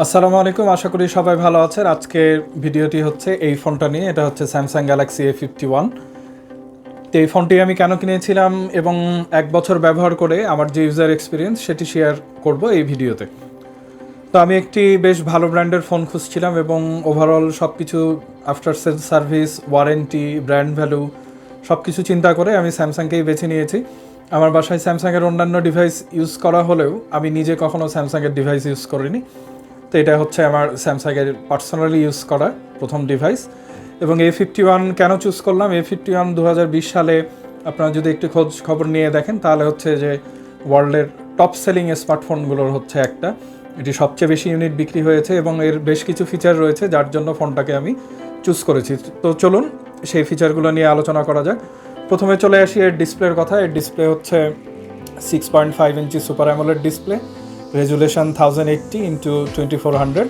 আসসালামু আলাইকুম, আশা করি সবাই ভালো আছেন। আজকের ভিডিওটি হচ্ছে এই ফোনটা নিয়ে। এটা হচ্ছে স্যামসাং গ্যালাক্সি A51। তো এই ফোনটি আমি কেন কিনেছিলাম এবং 1 বছর ব্যবহার করে আমার যে ইউজার এক্সপিরিয়েন্স সেটি শেয়ার করব এই ভিডিওতে। তো আমি একটি বেশ ভালো ব্র্যান্ডের ফোন খুঁজছিলাম এবং ওভারঅল সব কিছু after sale service, warranty, brand value সব কিছু চিন্তা করে আমি স্যামসাংকেই বেছে নিয়েছি। আমার বাসায় স্যামসাংয়ের অন্যান্য ডিভাইস ইউজ করা হলেও আমি নিজে কখনও স্যামসাংয়ের ডিভাইস ইউজ করিনি। তো এটা হচ্ছে আমার স্যামসাংয়ের পার্সোনালি ইউজ করা প্রথম ডিভাইস। এবং A51 কেন চুজ করলাম? A51 2020 সালে আপনারা যদি একটু খোঁজ খবর নিয়ে দেখেন তাহলে হচ্ছে যে ওয়ার্ল্ডের টপ সেলিং স্মার্টফোনগুলোর হচ্ছে একটা। এটি সবচেয়ে বেশি ইউনিট বিক্রি হয়েছে এবং এর বেশ কিছু ফিচার রয়েছে যার জন্য ফোনটাকে আমি চুজ করেছি। তো চলুন সেই ফিচারগুলো নিয়ে আলোচনা করা যাক। প্রথমে চলে আসি এর ডিসপ্লের কথা। এর ডিসপ্লে হচ্ছে 6.5 inch super AMOLED display, resolution 1080x2400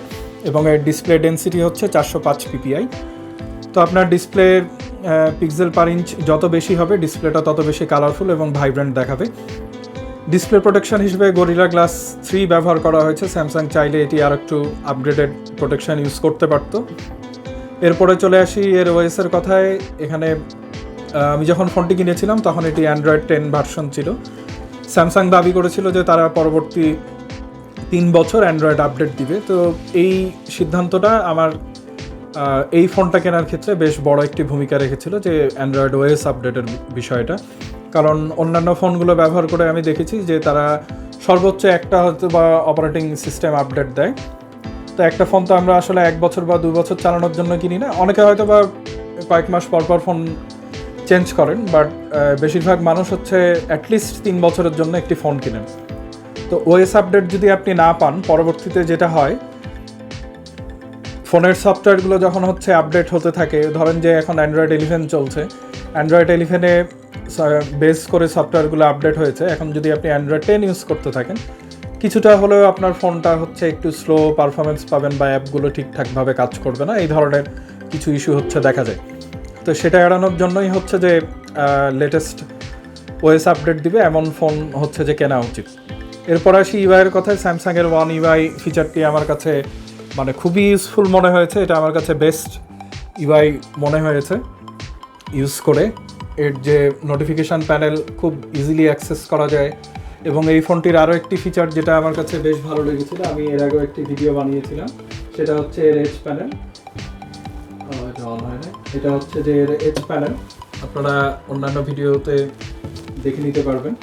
এবং এর ডিসপ্লে ডেন্সিটি হচ্ছে 405 ppi। তো আপনার ডিসপ্লের পিক্সেল পার ইঞ্চ যত বেশি হবে ডিসপ্লেটা তত বেশি কালারফুল এবং ভাইব্রেন্ট দেখাবে। ডিসপ্লে প্রোটেকশন হিসেবে গরিলা গ্লাস 3 ব্যবহার করা হয়েছে। স্যামসাং চাইলে এটি আর একটু আপগ্রেডেড প্রোটেকশন ইউজ করতে পারত। এরপরে চলে আসি এর ওএসের কথায়। এখানে আমি যখন ফোনটি কিনেছিলাম তখন এটি অ্যান্ড্রয়েড 10 ভার্সন ছিল। স্যামসাং দাবি করেছিল যে তারা পরবর্তী 3 বছর অ্যান্ড্রয়েড আপডেট দিবে। তো এই সিদ্ধান্তটা আমার এই ফোনটা কেনার ক্ষেত্রে বেশ বড় একটি ভূমিকা রেখেছিল, যে অ্যান্ড্রয়েড ওএস আপডেটের বিষয়টা। কারণ অন্যান্য ফোনগুলো ব্যবহার করে আমি দেখেছি যে তারা সর্বোচ্চ একটা হয়তো বা অপারেটিং সিস্টেম আপডেট দেয়। তো একটা ফোন তো আমরা আসলে 1 বছর বা 2 বছর চালানোর জন্য কিনি না। অনেকে হয়তো বা কয়েক মাস পর পর ফোন চেঞ্জ করেন, বাট বেশিরভাগ মানুষ হচ্ছে অ্যাটলিস্ট 3 বছরের জন্য একটি ফোন কিনেন। তো ওএস আপডেট যদি আপনি না পান, পরবর্তীতে যেটা হয়, ফোনের সফটওয়্যারগুলো যখন হচ্ছে আপডেট হতে থাকে, ধরেন যে এখন অ্যান্ড্রয়েড 11 চলছে, অ্যান্ড্রয়েড 11-এ বেস করে সফটওয়্যারগুলো আপডেট হয়েছে। এখন যদি আপনি অ্যান্ড্রয়েড 10 ইউজ করতে থাকেন, কিছুটা হলেও আপনার ফোনটা হচ্ছে একটু স্লো পারফরমেন্স পাবেন বা অ্যাপগুলো ঠিকঠাকভাবে কাজ করবে না, এই ধরনের কিছু ইস্যু হচ্ছে দেখা যায়। তো সেটা এড়ানোর জন্যই হচ্ছে যে লেটেস্ট ওএস আপডেট দিবে এমন ফোন হচ্ছে যে কেনা উচিত। এরপর আসি ইউআইয়ের কথায়। স্যামসাংয়ের ওয়ান ইউআই ফিচারটি আমার কাছে মানে খুবই ইউজফুল মনে হয়েছে। এটা আমার কাছে বেস্ট ইউআই মনে হয়েছে ইউজ করে। এর যে নোটিফিকেশান প্যানেল খুব ইজিলি অ্যাক্সেস করা যায়। এবং এই ফোনটির আরও একটি ফিচার যেটা আমার কাছে বেশ ভালো লেগেছিল, আমি এর আগেও একটি ভিডিও বানিয়েছিলাম, সেটা হচ্ছে এর এজ প্যানেল। এটা হচ্ছে যে এর এজ প্যানেল, আপনারা অন্যান্য ভিডিওতে দেখে নিতে পারবেন।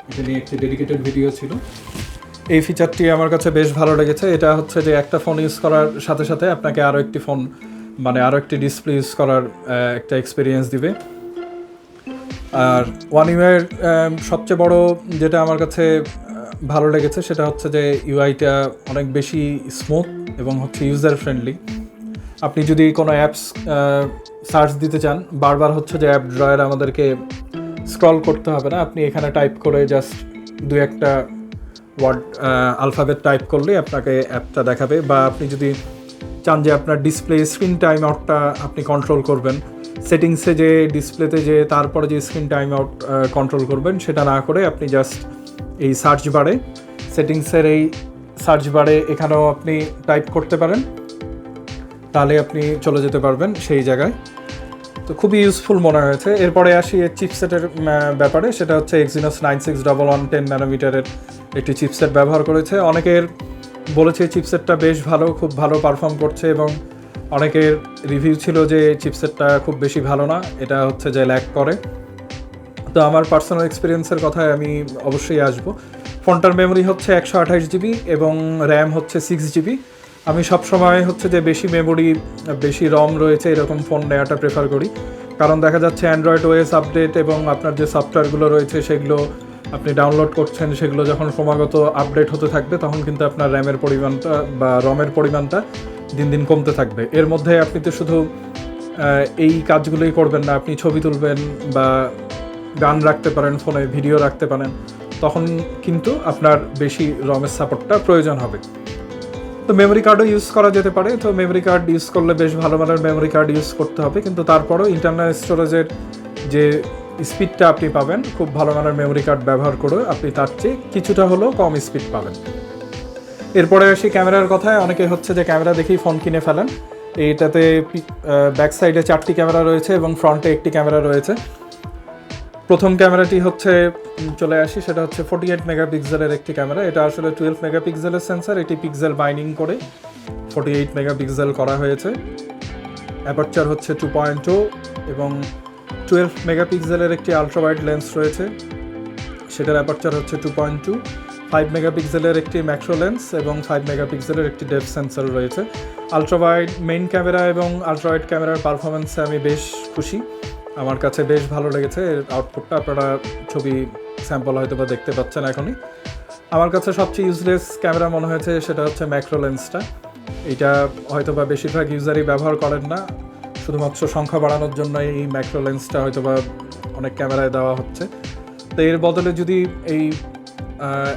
এটা নিয়ে একটি ডেডিকেটেড ভিডিও ছিল। এই ফিচারটি আমার কাছে বেশ ভালো লেগেছে। এটা হচ্ছে যে একটা ফোন ইউজ করার সাথে সাথে আপনাকে আরও একটি ফোন মানে আরও একটি ডিসপ্লে ইউজ করার একটা এক্সপিরিয়েন্স দিবে। আর ওয়ান ইউআইয়ের সবচেয়ে বড় যেটা আমার কাছে ভালো লেগেছে সেটা হচ্ছে যে ইউআইটা অনেক বেশি স্মুথ এবং হচ্ছে ইউজার ফ্রেন্ডলি। আপনি যদি কোনো অ্যাপস সার্চ দিতে চান, বারবার হচ্ছে যে অ্যাপ ড্রয়ার আমাদেরকে স্ক্রল করতে হবে না। আপনি এখানে টাইপ করে জাস্ট 2-1টা ওয়ার্ড আলফাবেট টাইপ করলেই আপনাকে অ্যাপটা দেখাবে। বা আপনি যদি চান যে আপনার ডিসপ্লে স্ক্রিন টাইম আউটটা আপনি কন্ট্রোল করবেন, সেটিংসে যে ডিসপ্লেতে যে তারপরে যে স্ক্রিন টাইম আউট কন্ট্রোল করবেন, সেটা না করে আপনি জাস্ট এই সার্চ বারে, সেটিংসের এই সার্চ বারে এখানেও আপনি টাইপ করতে পারেন, তাহলে আপনি চলে যেতে পারবেন সেই জায়গায়। তো খুবই ইউজফুল মনে হয়েছে। এরপরে আসি এর চিপসেটের ব্যাপারে। সেটা হচ্ছে Exynos 9611 10 ন্যানোমিটারের একটি চিপসেট ব্যবহার করেছে। অনেকের বলেছে চিপসেটটা বেশ ভালো, খুব ভালো পারফর্ম করছে, এবং অনেকের রিভিউ ছিল যে চিপসেটটা খুব বেশি ভালো না, এটা হচ্ছে যে ল্যাগ করে। তো আমার পার্সোনাল এক্সপিরিয়েন্সের কথায় আমি অবশ্যই আসব। ফোনটার মেমোরি হচ্ছে 128 জিবি এবং র্যাম হচ্ছে 6 জিবি। আমি সবসময় হচ্ছে যে বেশি মেমোরি, বেশি রম রয়েছে এরকম ফোন নেওয়াটা প্রেফার করি। কারণ দেখা যাচ্ছে অ্যান্ড্রয়েড ওএস আপডেট এবং আপনার যে সফটওয়্যারগুলো রয়েছে সেগুলো আপনি ডাউনলোড করছেন, সেগুলো যখন ক্রমাগত আপডেট হতে থাকবে তখন কিন্তু আপনার র্যামের পরিমাণটা বা রমের পরিমাণটা দিন দিন কমতে থাকবে। এর মধ্যে আপনি তো শুধু এই কাজগুলোই করবেন না, আপনি ছবি তুলবেন বা গান রাখতে পারেন ফোনে, ভিডিও রাখতে পারেন, তখন কিন্তু আপনার বেশি রমের সাপোর্টটা প্রয়োজন হবে। তো মেমোরি কার্ডও ইউজ করা যেতে পারে। তো মেমোরি কার্ড ইউজ করলে বেশ ভালো মানের মেমোরি কার্ড ইউজ করতে হবে, কিন্তু তারপরেও ইন্টারনাল স্টোরেজের যে স্পিডটা আপনি পাবেন খুব ভালো মানের মেমোরি কার্ড ব্যবহার করে আপনি তার চেয়ে কিছুটা হলেও কম স্পিড পাবেন। এরপরে আসি ক্যামেরার কথায়। অনেকে হচ্ছে যে ক্যামেরা দেখেই ফোন কিনে ফেলেন। এইটাতে ব্যাক সাইডে 4টি ক্যামেরা রয়েছে এবং ফ্রন্টে একটি ক্যামেরা রয়েছে। প্রথম ক্যামেরাটি হচ্ছে চলে আসি, সেটা হচ্ছে 48 মেগাপিক্সেলের একটি ক্যামেরা। এটা আসলে 12 মেগাপিক্সেলের সেন্সার, এটি পিক্সেল বাইন্ডিং করে 48 মেগাপিক্সেল করা হয়েছে। অ্যাপারচার হচ্ছে 2.2 এবং 12 মেগাপিক্সেলের একটি আলট্রাওয়াইড লেন্স রয়েছে, সেটার অ্যাপারচার হচ্ছে 2.2। 5 মেগাপিক্সেলের একটি ম্যাক্রো লেন্স এবং 5 মেগাপিক্সেলের একটি ডেপথ সেন্সর রয়েছে। আলট্রাওয়াইড মেইন ক্যামেরা এবং আলট্রাওয়াইড ক্যামেরার পারফরমেন্সে আমি বেশ খুশি, আমার কাছে বেশ ভালো লেগেছে। এর আউটপুটটা আপনারা ছবি স্যাম্পল হয়তো বা দেখতে পাচ্ছেন এখনই। আমার কাছে সবচেয়ে ইউজলেস ক্যামেরা মনে হয়েছে সেটা হচ্ছে ম্যাক্রো লেন্সটা। এটা হয়তো বা বেশিরভাগ ইউজারই ব্যবহার করেন না, শুধুমাত্র সংখ্যা বাড়ানোর জন্য এই ম্যাক্রো লেন্সটা হয়তো বা অনেক ক্যামেরায় দেওয়া হচ্ছে। তো এর বদলে যদি এই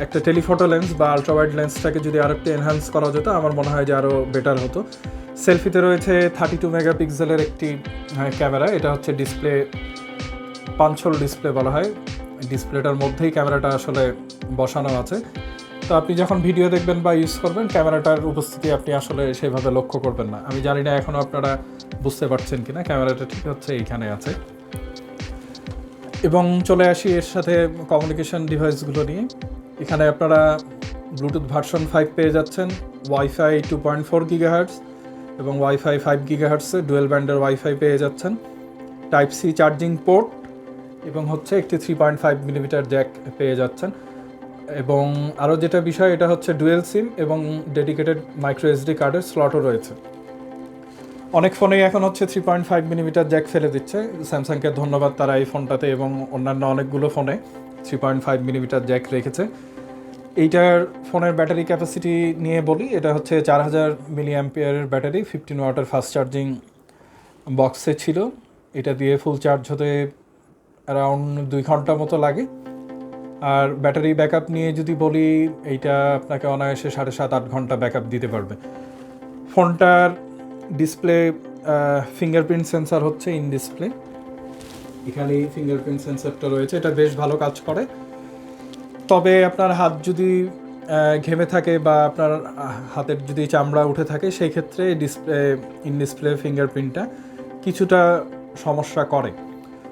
একটা টেলিফটো লেন্স বা আলট্রাওয়াইড লেন্সটাকে যদি আরও একটু এনহ্যান্স করা যেত, আমার মনে হয় যে আরও বেটার হতো। সেলফিতে রয়েছে 32 মেগাপিক্সেলের একটি ক্যামেরা। এটা হচ্ছে ডিসপ্লে, পাঞ্চল ডিসপ্লে বলা হয়। ডিসপ্লেটার মধ্যেই ক্যামেরাটা আসলে বসানো আছে। তো আপনি যখন ভিডিও দেখবেন বা ইউজ করবেন, ক্যামেরাটার উপস্থিতি আপনি আসলে সেভাবে লক্ষ্য করবেন না। আমি জানি না এখনও আপনারা বুঝতে পারছেন কিনা, ক্যামেরাটা ঠিক হচ্ছে এইখানে আছে। এবং চলে আসি এর সাথে কমিউনিকেশন ডিভাইসগুলো নিয়ে। এখানে আপনারা ব্লুটুথ ভার্সন 5 পেয়ে যাচ্ছেন, ওয়াইফাই 2.4 গিগাহার্টস এবং ওয়াইফাই 5 গিগাহার্টসে ডুয়েল ব্যান্ডের ওয়াইফাই পেয়ে যাচ্ছেন, টাইপ সি চার্জিং পোর্ট এবং হচ্ছে একটি 3.5 মিলিমিটার জ্যাক পেয়ে যাচ্ছেন। এবং আরও যেটা বিষয়, এটা হচ্ছে ডুয়েল সিম এবং ডেডিকেটেড মাইক্রো এসডি কার্ডের স্লটও রয়েছে। অনেক ফোনেই এখন হচ্ছে 3.5 মিলিমিটার জ্যাক ফেলে দিচ্ছে, স্যামসাংকে ধন্যবাদ, তারা এই ফোনটাতে এবং অন্যান্য অনেকগুলো ফোনে 3.5 মিলিমিটার জ্যাক রেখেছে। এইটার ফোনের ব্যাটারি ক্যাপাসিটি নিয়ে বলি, এটা হচ্ছে 4000 মিলি অ্যাম্পিয়ারের ব্যাটারি, 15 ওয়াটের ফাস্ট চার্জিং বক্সে ছিল। এটা দিয়ে ফুল চার্জ হতে অ্যারাউন্ড 2 ঘন্টা মতো লাগে। আর ব্যাটারি ব্যাকআপ নিয়ে যদি বলি, এইটা আপনাকে অনায়াসে 7.5-8 ঘন্টা ব্যাকআপ দিতে পারবে। ফোনটার ডিসপ্লে ফিঙ্গারপ্রিন্ট সেন্সার হচ্ছে ইন ডিসপ্লে, এখানেই ফিঙ্গারপ্রিন্ট সেন্সারটা রয়েছে, এটা বেশ ভালো কাজ করে। তবে আপনার হাত যদি ঘেমে থাকে বা আপনার হাতের যদি চামড়া উঠে থাকে, সেই ক্ষেত্রে ডিসপ্লে ইন ডিসপ্লে ফিঙ্গারপ্রিন্টটা কিছুটা সমস্যা করে।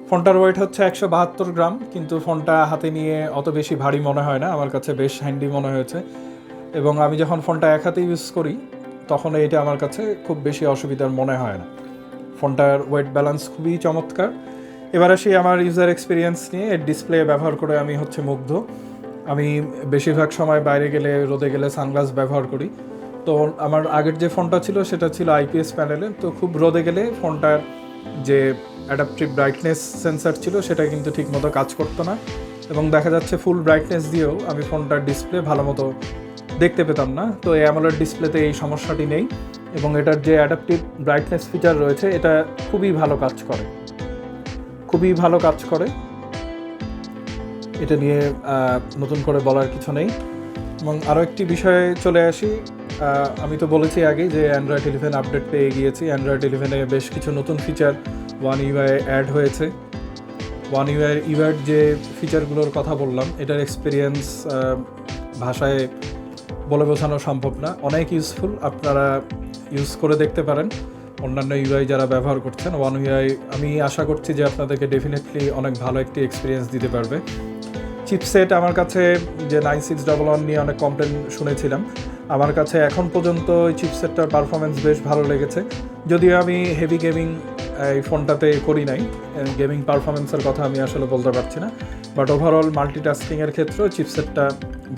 ফোনটার ওয়েট হচ্ছে 172 গ্রাম, কিন্তু ফোনটা হাতে নিয়ে অত বেশি ভারী মনে হয় না, আমার কাছে বেশ হ্যান্ডি মনে হয়েছে। এবং আমি যখন ফোনটা এক হাতে ইউজ করি, তখন এটা আমার কাছে খুব বেশি অসুবিধার মনে হয় না। ফোনটার ওয়েট ব্যালেন্স খুবই চমৎকার। এবার আসি আমার ইউজার এক্সপিরিয়েন্স নিয়ে। এর ডিসপ্লে ব্যবহার করে আমি হচ্ছে মুগ্ধ। আমি বেশিরভাগ সময় বাইরে গেলে, রোদে গেলে সানগ্লাস ব্যবহার করি। তো আমার আগের যে ফোনটা ছিল সেটা ছিল আইপিএস প্যানেলে, তো খুব রোদে গেলে ফোনটার যে অ্যাডাপটিভ ব্রাইটনেস সেন্সার ছিল সেটা কিন্তু ঠিকমতো কাজ করতো না, এবং দেখা যাচ্ছে ফুল ব্রাইটনেস দিয়েও আমি ফোনটার ডিসপ্লে ভালো মতো দেখতে পেতাম না। তো এই অ্যামোলেড ডিসপ্লেতে এই সমস্যাটি নেই, এবং এটার যে অ্যাডাপটিভ ব্রাইটনেস ফিচার রয়েছে এটা খুবই ভালো কাজ করে, খুবই ভালো কাজ করে। এটা নিয়ে নতুন করে বলার কিছু নেই। এবং আরও একটি বিষয়ে চলে আসি, আমি তো বলেছি আগেই যে অ্যান্ড্রয়েড 11 আপডেট পেয়ে গিয়েছি। অ্যান্ড্রয়েড 11-এ বেশ কিছু নতুন ফিচার ওয়ান ইউআই অ্যাড হয়েছে। ওয়ান ইউআইয়ের যে ফিচারগুলোর কথা বললাম, এটার এক্সপিরিয়েন্স ভাষায় বলে বোঝানো সম্ভব না, অনেক ইউজফুল। আপনারা ইউজ করে দেখতে পারেন, অন্যান্য ইউআই যারা ব্যবহার করছেন। ওয়ান ইউআই আমি আশা করছি যে আপনাদেরকে ডেফিনেটলি অনেক ভালো একটি এক্সপিরিয়েন্স দিতে পারবে। চিপসেট আমার কাছে যে 9611 নিয়ে অনেক কমপ্লেন শুনেছিলাম, আমার কাছে এখন পর্যন্ত ওই চিপসেটটার পারফরমেন্স বেশ ভালো লেগেছে। যদিও আমি হেভি গেমিং এই ফোনটাতে করি নাই, গেমিং পারফরমেন্সের কথা আমি আসলে বলতে পারছি না, বাট ওভারঅল মাল্টিটাস্কিংয়ের ক্ষেত্রেও চিপসেটটা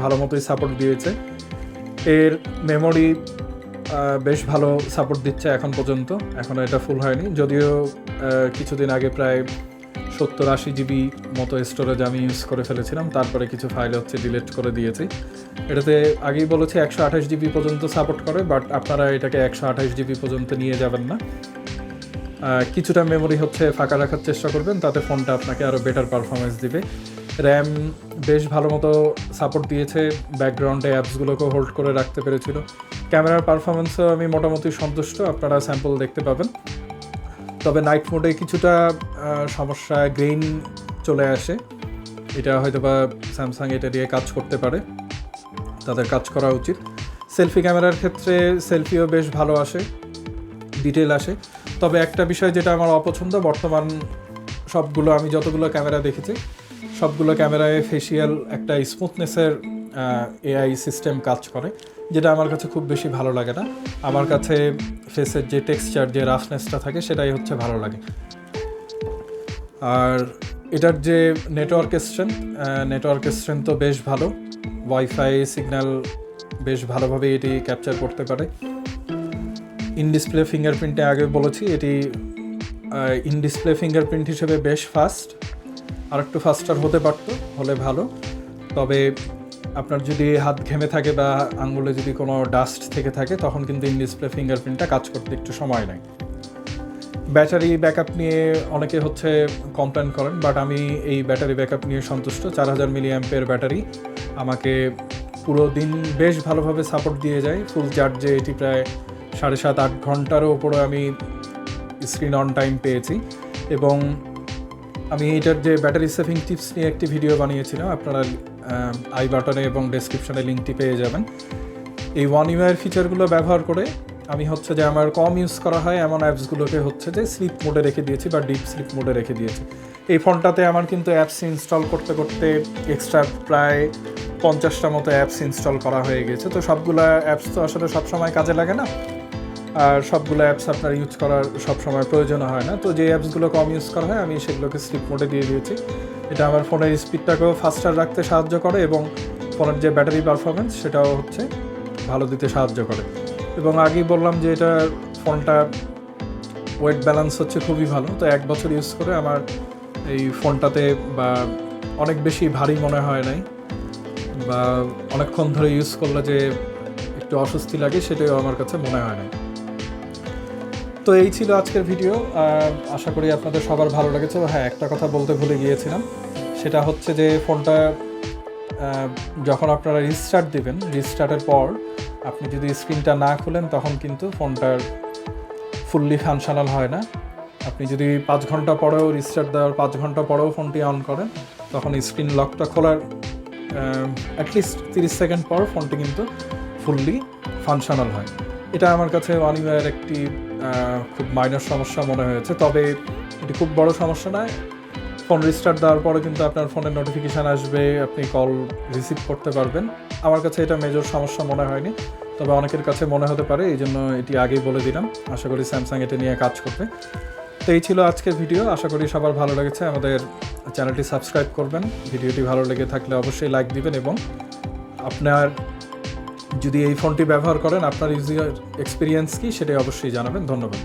ভালো মতোই সাপোর্ট দিয়েছে। এর মেমোরি বেশ ভালো সাপোর্ট দিচ্ছে এখন পর্যন্ত, এখনও এটা ফুল হয়নি। যদিও কিছুদিন আগে প্রায় 70-80 জিবি মতো স্টোরেজ আমি ইউজ করে ফেলেছিলাম, তারপরে কিছু ফাইল হচ্ছে ডিলিট করে দিয়েছি। এটাতে আগেই বলেছি 128 জিবি পর্যন্ত সাপোর্ট করে, বাট আপনারা এটাকে 128 জিবি পর্যন্ত নিয়ে যাবেন না, কিছুটা মেমোরি হচ্ছে ফাঁকা রাখার চেষ্টা করবেন, তাতে ফোনটা আপনাকে আরও বেটার পারফরমেন্স দিবে। র্যাম বেশ ভালো মতো সাপোর্ট দিয়েছে, ব্যাকগ্রাউন্ডে অ্যাপসগুলোকে হোল্ড করে রাখতে পেরেছিল। ক্যামেরার পারফরমেন্সও আমি মোটামুটি সন্তুষ্ট, আপনারা স্যাম্পল দেখতে পাবেন। তবে নাইট মোডে কিছুটা সমস্যা, গ্রেইন চলে আসে, এটা হয়তো বা স্যামসাং এটা দিয়ে কাজ করতে পারে, তাদের কাজ করা উচিত। সেলফি ক্যামেরার ক্ষেত্রে সেলফিও বেশ ভালো আসে, ডিটেল আসে। তবে একটা বিষয় যেটা আমার অপছন্দ, বর্তমান সবগুলো আমি যতগুলো ক্যামেরা দেখেছি সবগুলো ক্যামেরায় ফেসিয়াল একটা স্মুথনেসের এআই সিস্টেম কাজ করে, যেটা আমার কাছে খুব বেশি ভালো লাগে না। আমার কাছে ফেসের যে টেক্সচার, যে রাফনেসটা থাকে সেটাই হচ্ছে ভালো লাগে। আর এটার যে নেটওয়ার্ক স্ট্রেন্থ তো বেশ ভালো, ওয়াইফাই সিগন্যাল বেশ ভালোভাবে এটি ক্যাপচার করতে পারে। ইন ডিসপ্লে ফিঙ্গারপ্রিন্টে আগে বলেছি, এটি ইন ডিসপ্লে ফিঙ্গারপ্রিন্ট হিসেবে বেশ ফাস্ট, আর একটু ফাস্টার হলে ভালো। তবে আপনার যদি হাত ঘেমে থাকে বা আঙ্গুলে যদি কোনো ডাস্ট থেকে থাকে তখন কিন্তু ইন ডিসপ্লে ফিঙ্গারপ্রিন্টটা কাজ করতে একটু সময় নেয়। ব্যাটারি ব্যাকআপ নিয়ে অনেকে হচ্ছে কমপ্লেন করেন, বাট আমি এই ব্যাটারি ব্যাকআপ নিয়ে সন্তুষ্ট। 4000 mAh ব্যাটারি আমাকে পুরো দিন বেশ ভালোভাবে সাপোর্ট দিয়ে যায়। ফুল চার্জে এটি প্রায় 7.5-8 ঘন্টারও উপরে আমি স্ক্রিন অন টাইম পেয়েছি। এবং আমি এটার যে ব্যাটারি সেভিং টিপস নিয়ে একটি ভিডিও বানিয়েছিলাম, আপনারা আই বাটনে এবং ডেসক্রিপশনে লিঙ্কটি পেয়ে যাবেন। এই ওয়ান ইউআইয়ের ফিচারগুলো ব্যবহার করে আমি হচ্ছে যে আমার কম ইউজ করা হয় এমন অ্যাপসগুলোকে হচ্ছে যে স্লিপ মোডে রেখে দিয়েছি বা ডিপ স্লিপ মোডে রেখে দিয়েছি। এই ফোনটাতে আমার কিন্তু অ্যাপস ইনস্টল করতে করতে এক্সট্রা প্রায় 50টা মতো অ্যাপস ইনস্টল করা হয়ে গেছে। তো সবগুলো অ্যাপস তো আসলে সবসময় কাজে লাগে না, আর সবগুলো অ্যাপস আপনার ইউজ করার সবসময় প্রয়োজন হয় না। তো যে অ্যাপসগুলো কম ইউজ করা হয় আমি সেগুলোকে স্লিপ মোডে দিয়ে দিয়েছি। এটা আমার ফোনের স্পিডটাকেও ফাস্টার রাখতে সাহায্য করে এবং ফোনের যে ব্যাটারি পারফরমেন্স সেটাও হচ্ছে ভালো দিতে সাহায্য করে। এবং আগেই বললাম যে এটা ফোনটা ওয়েট ব্যালেন্স হচ্ছে খুবই ভালো। তো 1 বছর ইউজ করে আমার এই ফোনটাতে বা অনেক বেশি ভারী মনে হয় নাই, বা অনেকক্ষণ ধরে ইউজ করলে যে একটু অস্বস্তি লাগে সেটাও আমার কাছে মনে হয় না। তো এই ছিল আজকের ভিডিও, আশা করি আপনাদের সবার ভালো লেগেছে। হ্যাঁ, একটা কথা বলতে ভুলে গিয়েছিলাম, সেটা হচ্ছে যে ফোনটা যখন আপনারা রিস্টার্ট দেবেন, রিস্টার্টের পর আপনি যদি স্ক্রিনটা না খুলেন তখন কিন্তু ফোনটার ফুললি ফাংশনাল হয় না। আপনি যদি 5 ঘন্টা পরেও রিস্টার্ট দেওয়ার 5 ঘন্টা পরেও ফোনটি অন করেন তখন স্ক্রিন লকটা খোলার অ্যাটলিস্ট 30 সেকেন্ড পর ফোনটি কিন্তু ফুললি ফাংশনাল হয়। এটা আমার কাছে ওয়ান ইউআইয়ের একটি খুব মাইনর সমস্যা মনে হয়েছে। তবে এটি খুব বড় সমস্যা নয়। ফোন রিস্টার্ট দেওয়ার পরে কিন্তু আপনার ফোনের নোটিফিকেশান আসবে, আপনি কল রিসিভ করতে পারবেন। আমার কাছে এটা মেজর সমস্যা মনে হয়নি, তবে অনেকের কাছে মনে হতে পারে, এই জন্য এটি আগেই বলে দিলাম। আশা করি স্যামসাং এটা নিয়ে কাজ করবে। তো এই ছিল আজকের ভিডিও, আশা করি সবার ভালো লেগেছে। আমাদের চ্যানেলটি সাবস্ক্রাইব করবেন, ভিডিওটি ভালো লেগে থাকলে অবশ্যই লাইক দিবেন, এবং আপনার যদি এই ফোনটি ব্যবহার করেন আপনার ইউজার এক্সপিরিয়েন্স কী সেটাই অবশ্যই জানাবেন। ধন্যবাদ।